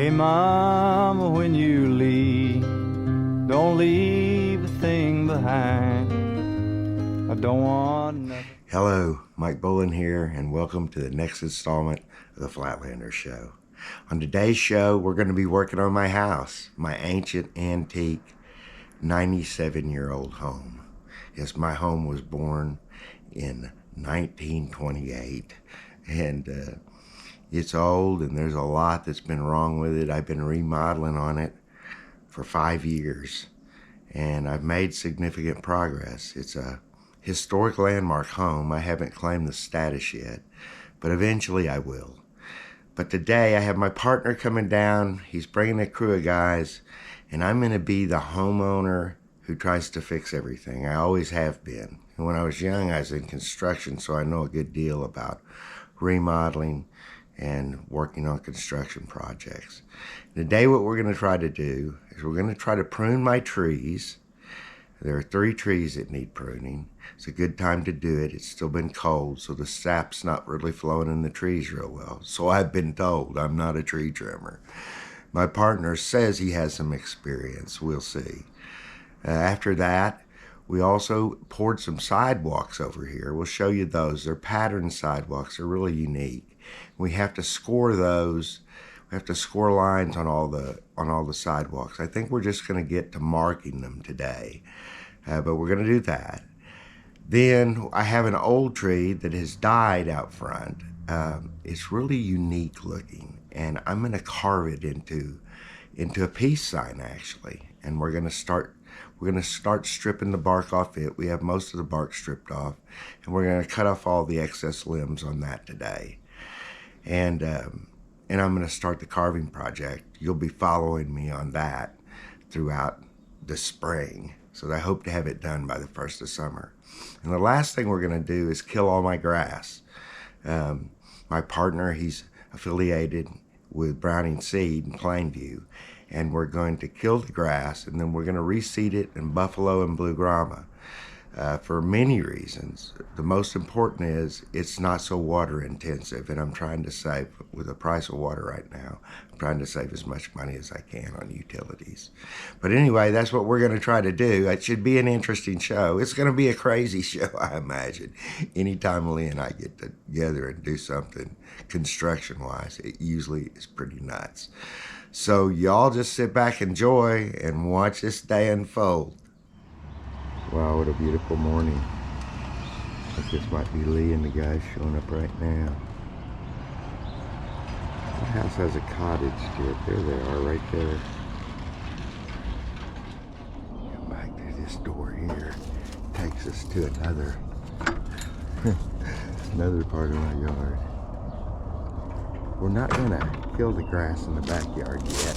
Hey mama, when you leave, don't leave a thing behind. I don't want nothing. Hello, Mike Bowlin here, and welcome to the next installment of the Flatlanders Show. On today's show, we're going to be working on my house, my ancient, antique, 97-year-old home. Yes, my home was born in 1928, and it's old, and there's a lot that's been wrong with it. I've been remodeling on it for 5 years, and I've made significant progress. It's a historic landmark home. I haven't claimed the status yet, but eventually I will. But today I have my partner coming down. He's bringing a crew of guys, and I'm going to be the homeowner who tries to fix everything. I always have been. And when I was young, I was in construction, so I know a good deal about remodeling and working on construction projects. Today what we're going to try to do is we're going to try to prune my trees. There are 3 trees that need pruning. It's a good time to do it. It's still been cold, so the sap's not really flowing in the trees real well. So I've been told. I'm not a tree trimmer. My partner says he has some experience. We'll see. After that, we also poured some sidewalks over here. We'll show you those. They're patterned sidewalks. They're really unique. We have to score those. We have to score lines on all the sidewalks. I think we're just going to get to marking them today, but we're going to do that. Then I have an old tree that has died out front. It's really unique looking, and I'm going to carve it into a peace sign actually. And we're going to start stripping the bark off it. We have most of the bark stripped off, and we're going to cut off all the excess limbs on that today. And I'm going to start the carving project. You'll be following me on that throughout the spring. So I hope to have it done by the 1st of summer. And the last thing we're going to do is kill all my grass. My partner, he's affiliated with Browning Seed in Plainview. And we're going to kill the grass, and then we're going to reseed it in buffalo and blue grama for many reasons. The most important is it's not so water intensive, and I'm trying to save, with the price of water right now, I'm trying to save as much money as I can on utilities. But anyway, that's what we're going to try to do. It should be an interesting show. It's going to be a crazy show, I imagine. Anytime Lee and I get together and do something construction-wise, it usually is pretty nuts. So y'all just sit back, enjoy, and watch this day unfold. Wow, what a beautiful morning. I think this might be Lee and the guys showing up right now. The house has a cottage to it. There they are, right there. Come back through this door here. Takes us to another part of my yard. We're not gonna kill the grass in the backyard yet.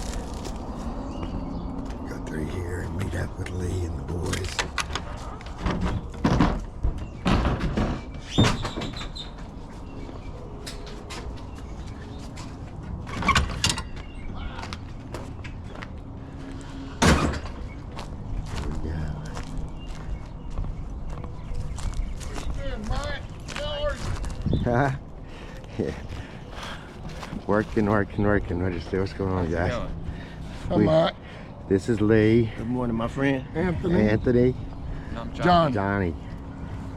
Go through here and meet up with Lee and the boys. Huh? Yeah. Working. What's going on, guys? Hi, Mike. This is Lee. Good morning, my friend. Anthony. I'm John. Johnny.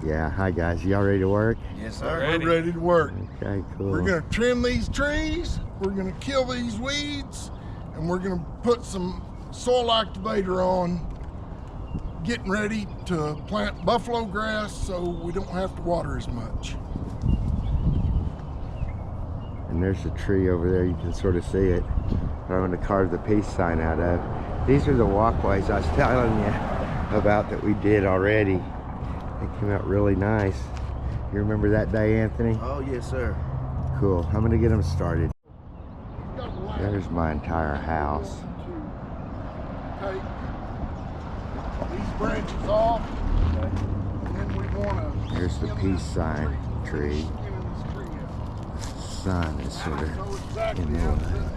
Yeah, hi guys. Y'all ready to work? Yes, sir. We're ready to work. Okay, cool. We're gonna trim these trees, we're gonna kill these weeds, and we're gonna put some soil activator on, getting ready to plant buffalo grass so we don't have to water as much. And there's a tree over there, you can sort of see it. But I'm going to carve the peace sign out of. These are the walkways I was telling you about that we did already. They came out really nice. You remember that day, Anthony? Oh, yes, sir. Cool. I'm going to get them started. There's my entire house. Take these branches off, and then we want to. There's the peace sign tree. Sun is sort of in the way.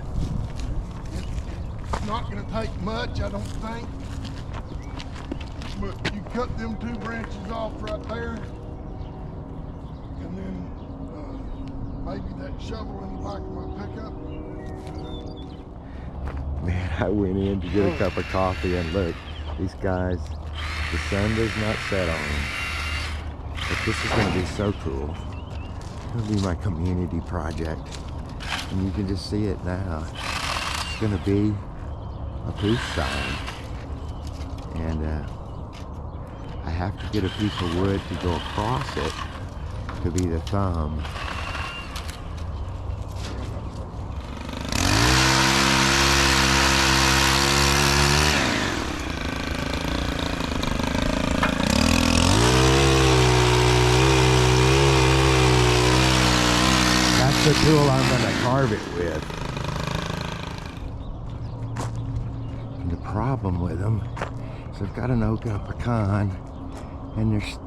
It's not going to take much, I don't think. But you cut them 2 branches off right there, and then maybe that shovel in the back of my pickup. Man, I went in to get a cup of coffee, and look, these guys, the sun does not set on them. But this is going to be so cool. It's going to be my community project. And you can just see it now. It's going to be a peace sign. And I have to get a piece of wood to go across it to be the thumb. The tool I'm going to carve it with. And the problem with them is I've got an oak and a pecan, and there's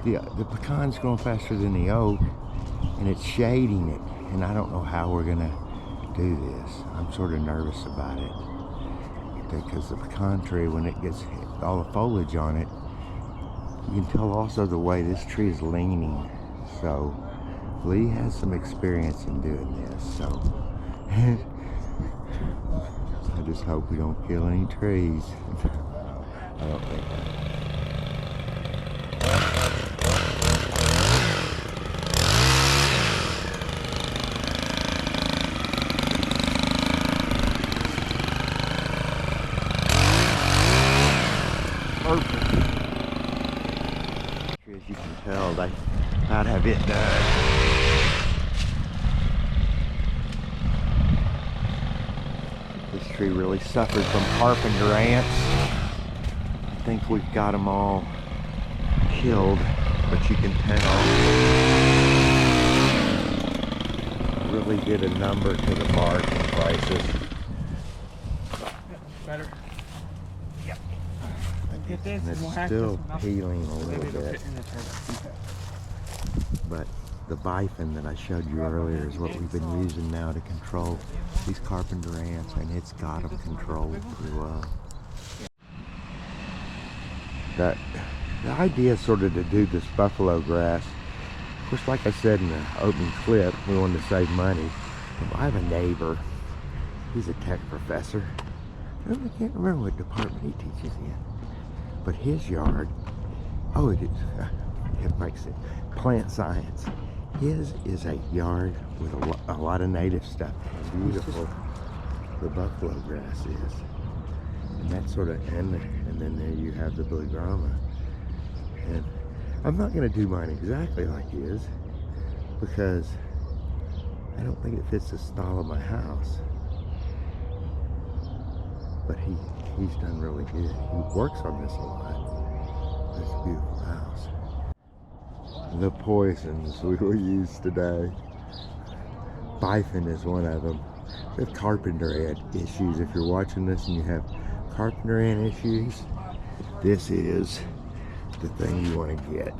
the pecan's going faster than the oak, and it's shading it, and I don't know how we're going to do this. I'm sort of nervous about it because the pecan tree, when it gets all the foliage on it, you can tell also the way this tree is leaning. So Lee has some experience in doing this, so I just hope we don't kill any trees. I don't think that. Perfect. As you can tell, they might have it done. This tree really suffers from carpenter ants. I think we've got them all killed, but you can tell really did a number to the bark in places. Better. Yep. Get this, And and we'll it's hack still this one up. peeling a Maybe little it'll bit, fit in the turtle. but the biphen that I showed you earlier is what we've been using now to control these carpenter ants, and it's got them controlled pretty well. The idea is sort of to do this buffalo grass. Of course, like I said in the opening clip, we wanted to save money. I have a neighbor. He's a tech professor. I can't remember what department he teaches in. But his yard, oh, it is, it makes it plant science. His is a yard with a lot of native stuff. Beautiful the buffalo grass is. And that sort of, and then there you have the blue grama. And I'm not going to do mine exactly like his because I don't think it fits the style of my house. But he's done really good. He works on this a lot. It's a beautiful house. The poisons we will use today. Biphen is one of them. We have carpenter ant issues. If you're watching this and you have carpenter ant issues, this is the thing you want to get.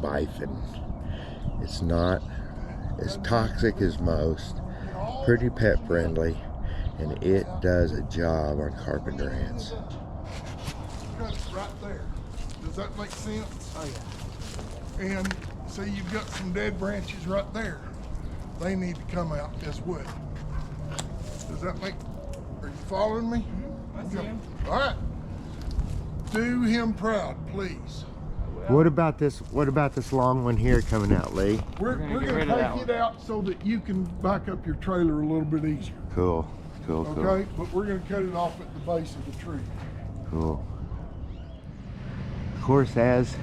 Biphen. It's not as toxic as most. Pretty pet friendly, and it does a job on carpenter ants. Cut it right there. Does that make sense? Oh yeah. And see, you've got some dead branches right there. They need to come out as wood. Does that make? Are you following me? I see him. All right. Do him proud, please. What about this long one here coming out, Lee? We're gonna get gonna rid of that take it out so that you can back up your trailer a little bit easier. Cool. Okay, but we're gonna cut it off at the base of the tree. Cool. Of course, as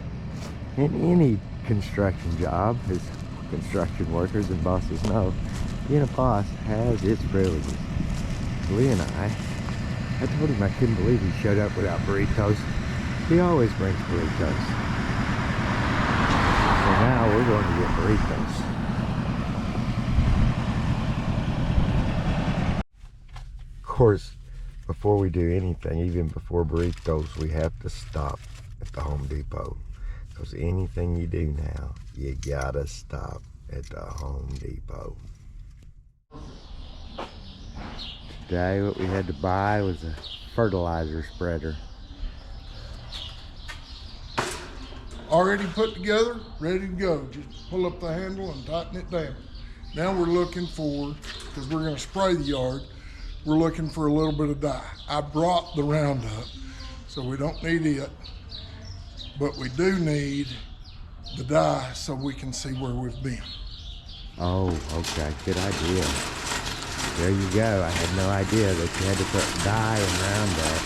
in any construction job, as construction workers and bosses know, being a boss has its privileges. Lee and I told him I couldn't believe he showed up without burritos. He always brings burritos. So now we're going to get burritos. Of course, before we do anything, even before burritos, we have to stop at the Home Depot. Because anything you do now, you gotta stop at the Home Depot. Today what we had to buy was a fertilizer spreader. Already put together, ready to go. Just pull up the handle and tighten it down. Now we're looking for, because we're gonna spray the yard, we're looking for a little bit of dye. I brought the Roundup, so we don't need it, but we do need the dye so we can see where we've been. Oh, okay, good idea. There you go. I had no idea that you had to put dye and Roundup.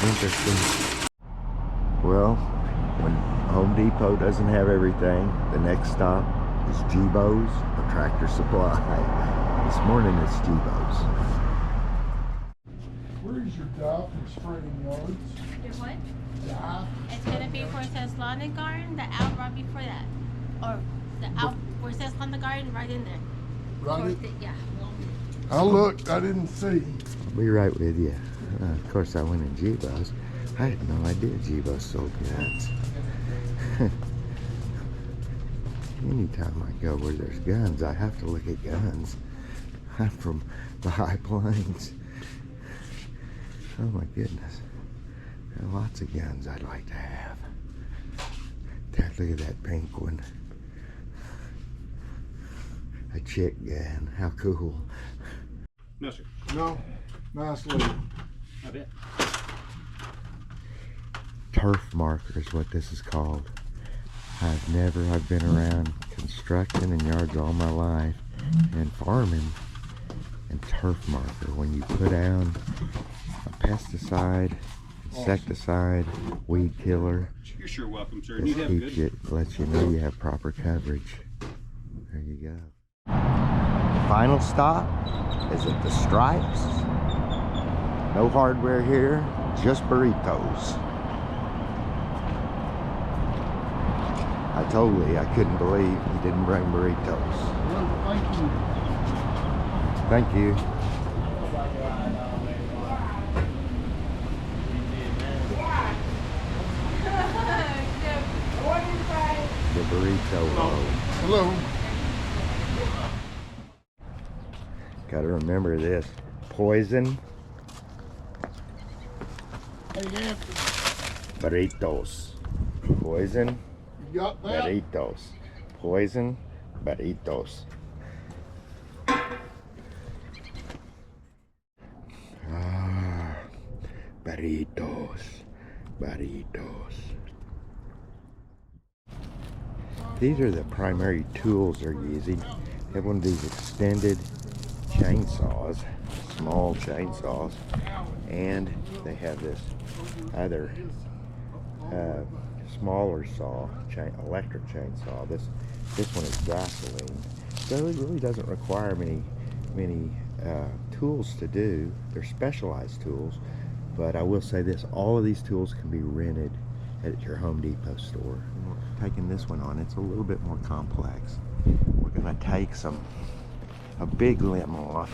Interesting. Well, when Home Depot doesn't have everything, the next stop is G-Bo's or Tractor Supply. This morning it's G-Bo's. Where's your dye for spraying yards? Your what? Dye? It's gonna be where it says lawn and garden, the out right before that. Or the out where it says lawn and garden, right in there. Right? Yeah. I looked, I didn't see. I'll be right with you. Of course, I went in G-Bo's. I had no idea G-Bo's sold guns. Anytime I go where there's guns, I have to look at guns. I'm from the High Plains. Oh my goodness. There are lots of guns I'd like to have. Dad, look at that pink one. A chick gun. How cool. No, sir. No, nice lady. I bet. Turf marker is what this is called. I've been around construction and yards all my life and farming, and turf marker, when you put down a pesticide, insecticide, weed killer, You're sure welcome, sir. this You have a keeps good. it, lets you know you have proper coverage. There you go. The final stop is at the Stripes. No hardware here, just burritos. I told Lee I couldn't believe he didn't bring burritos. Well, thank you. Thank you. The burrito roll. Hello. Gotta remember this. Poison Hey, Anthony, burritos. Poison you got that? burritos. Poison burritos. Ah, burritos. Burritos. These are the primary tools they're using. They have one of these extended chainsaws, small chainsaws, and they have this other smaller saw, electric chainsaw. This one is gasoline, so it really doesn't require many tools to do. They're specialized tools, but I will say this: all of these tools can be rented at your Home Depot store. Taking this one on, it's a little bit more complex. We're gonna take a big limb off,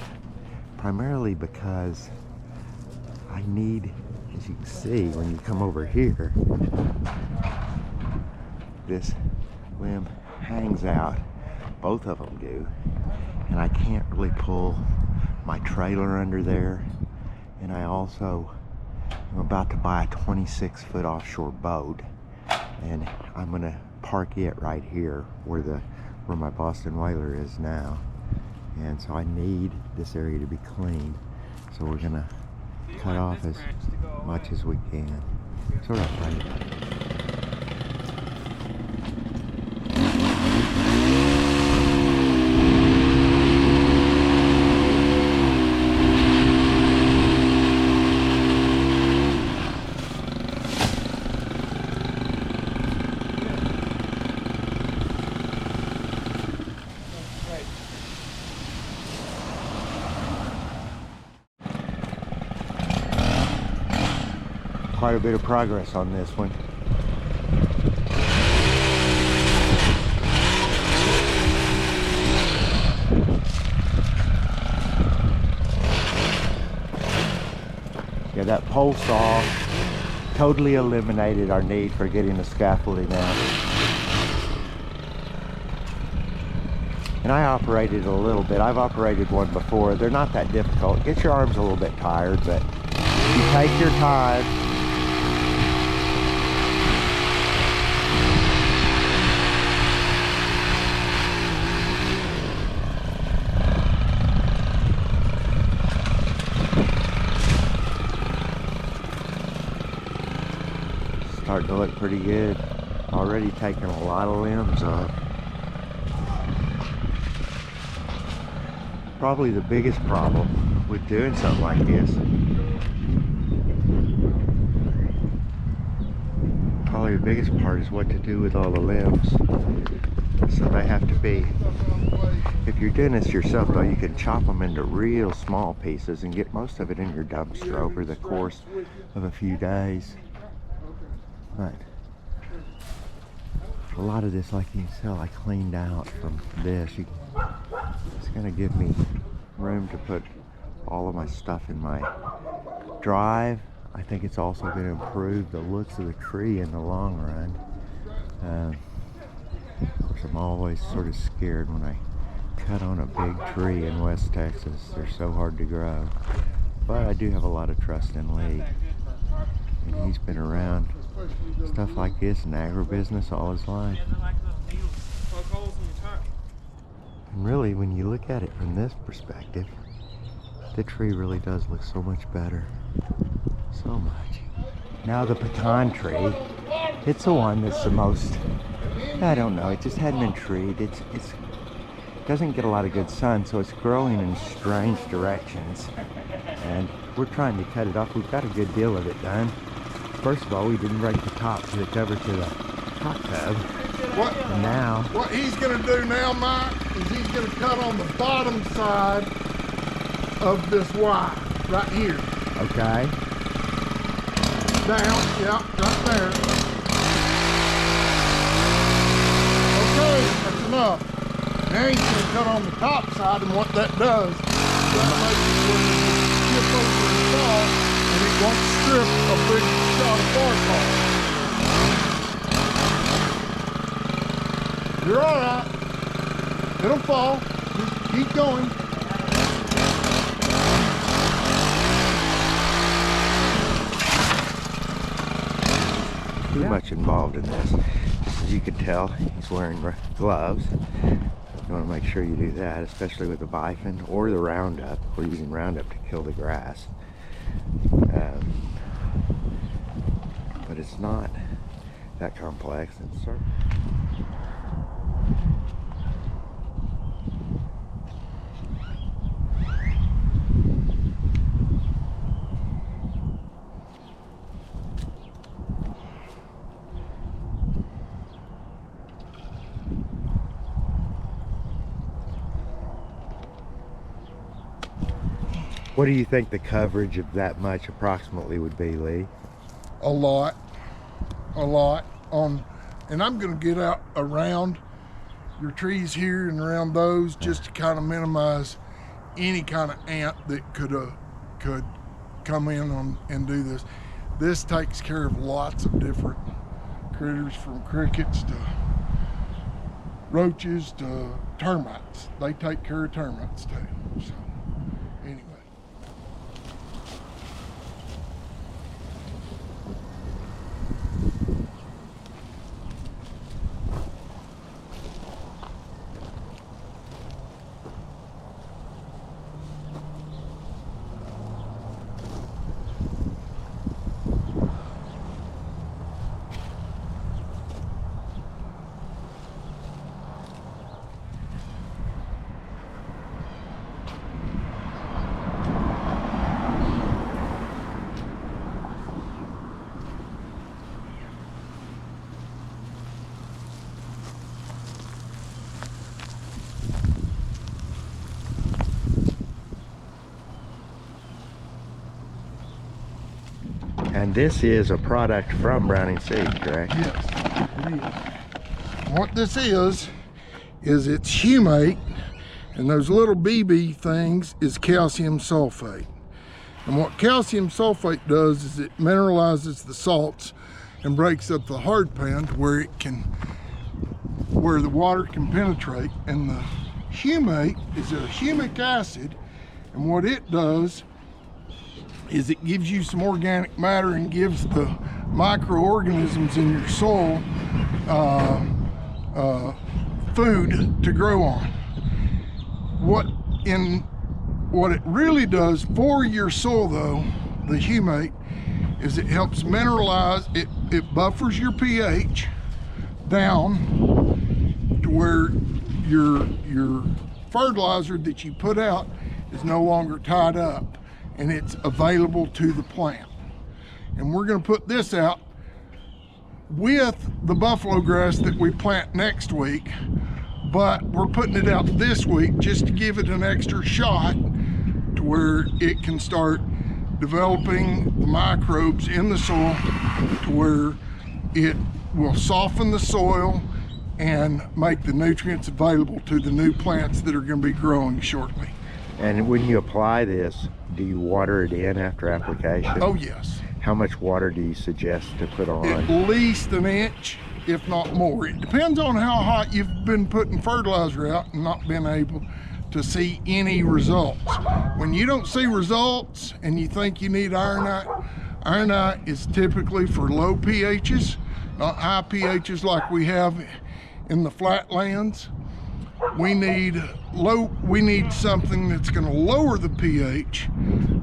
primarily because I need, as you can see when you come over here, this limb hangs out, both of them do, and I can't really pull my trailer under there. And I also am about to buy a 26-foot offshore boat, and I'm gonna park it right here where my Boston Whaler is now. And so I need this area to be cleaned, so we're gonna cut off as much as we can. Sort of right. Quite a bit of progress on this one. Yeah, that pole saw totally eliminated our need for getting the scaffolding out. And I operated a little bit. I've operated one before. They're not that difficult. Get your arms a little bit tired, but you take your time. starting to look pretty good. Already taking a lot of limbs off. Probably the biggest problem with doing something like this, probably the biggest part is what to do with all the limbs. So they have to be, if you're doing this yourself though, you can chop them into real small pieces and get most of it in your dumpster over the course of a few days. But a lot of this, like you can tell, I cleaned out from this. It's gonna give me room to put all of my stuff in my drive. I think it's also going to improve the looks of the tree in the long run. Of course, I'm always sort of scared when I cut on a big tree in West Texas. They're so hard to grow. But I do have a lot of trust in Lee. And he's been around stuff like this in agribusiness all his life. And really, when you look at it from this perspective, the tree really does look so much better. So much. Now the pecan tree, it's the one that's the most, I don't know, it just hadn't been treed. It doesn't get a lot of good sun, so it's growing in strange directions. And we're trying to cut it off. We've got a good deal of it done. First of all, we didn't break the top to the cover to the hot tub. And now, what he's going to do now, Mike, is he's going to cut on the bottom side of this wire right here. okay. Down, yeah, right there. Okay, that's enough. Now he's going to cut on the top side, and what that does, that makes it where it skip over the saw, and it won't strip a big shot of bark off. You're all right. It'll fall. Just keep going. Too much involved in this. Just as you can tell, he's wearing gloves. You want to make sure you do that, especially with the bifin or the Roundup. We're using Roundup to kill the grass. But it's not that complex. It's sort of What do you think the coverage of that much approximately would be, Lee? A lot. And I'm going to get out around your trees here and around those just to kind of minimize any kind of ant that could come in and do this. This takes care of lots of different critters, from crickets to roaches to termites. They take care of termites too. So anyway. And this is a product from Browning Seed, correct? Yes, it is. What this is it's humate, and those little BB things is calcium sulfate. And what calcium sulfate does is it mineralizes the salts and breaks up the hard pan to where the water can penetrate. And the humate is a humic acid, and what it does is it gives you some organic matter and gives the microorganisms in your soil food to grow on. What it really does for your soil though, the humate, is it helps mineralize, it buffers your pH down to where your fertilizer that you put out is no longer tied up and it's available to the plant. And we're going to put this out with the buffalo grass that we plant next week, but we're putting it out this week just to give it an extra shot to where it can start developing the microbes in the soil to where it will soften the soil and make the nutrients available to the new plants that are going to be growing shortly. And when you apply this, do you water it in after application? Oh yes. How much water do you suggest to put on? At least an inch, if not more. It depends on how hot you've been putting fertilizer out and not been able to see any results. When you don't see results and you think you need ironite, ironite is typically for low pHs, not high pHs like we have in the flatlands. We need something that's going to lower the pH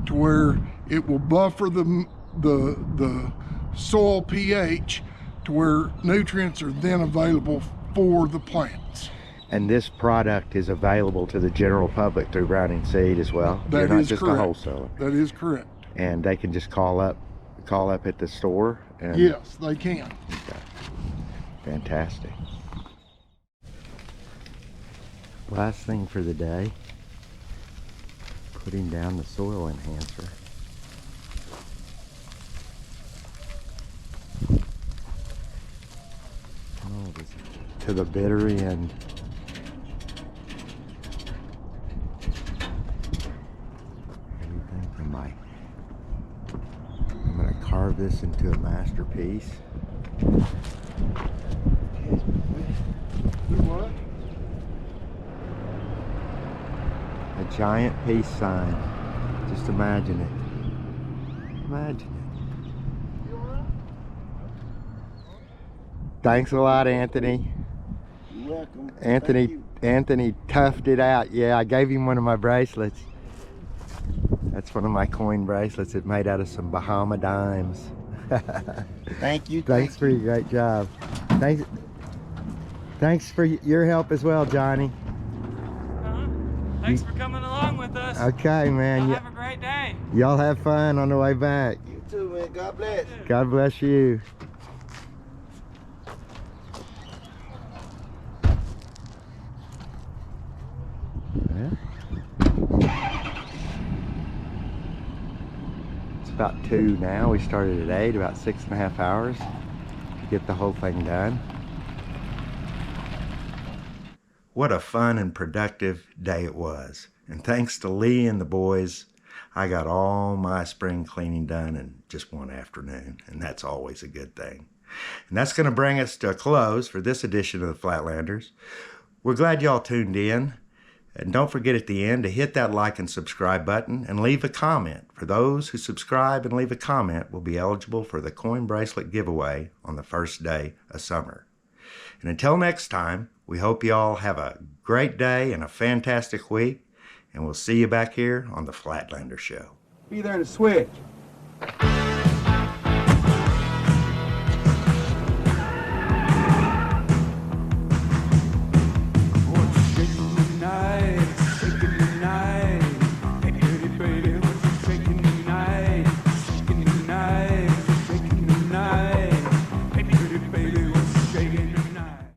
to where it will buffer the soil pH to where nutrients are then available for the plants. And this product is available to the general public through Browning Seed as well? That You're not is just correct. a wholesaler? That is correct. And they can just call up at the store? And, Yes, they can. okay. Fantastic. Last thing for the day, putting down the soil enhancer. Oh, to the bitter end. Everything from I'm going to carve this into a masterpiece. What? A giant peace sign. Just imagine it. Imagine it. Thanks a lot, Anthony. You're welcome. Anthony toughed it out. Yeah, I gave him one of my bracelets. That's one of my coin bracelets. It's made out of some Bahama dimes. Thank you. Thanks for your great job. Thanks for your help as well, Johnny. Thanks for coming along with us. Okay, man. Y'all have a great day. Y'all have fun on the way back. You too, man. God bless. God bless you. Yeah. It's about 2 now. We started at 8, about 6.5 hours to get the whole thing done. What a fun and productive day it was. And thanks to Lee and the boys, I got all my spring cleaning done in just one afternoon, and that's always a good thing. And that's going to bring us to a close for this edition of the Flatlanders. We're glad y'all tuned in. And don't forget at the end to hit that like and subscribe button and leave a comment. For those who subscribe and leave a comment will be eligible for the coin bracelet giveaway on the first day of summer. And until next time, we hope you all have a great day and a fantastic week, and we'll see you back here on the Flatlanders Show. Be there to switch.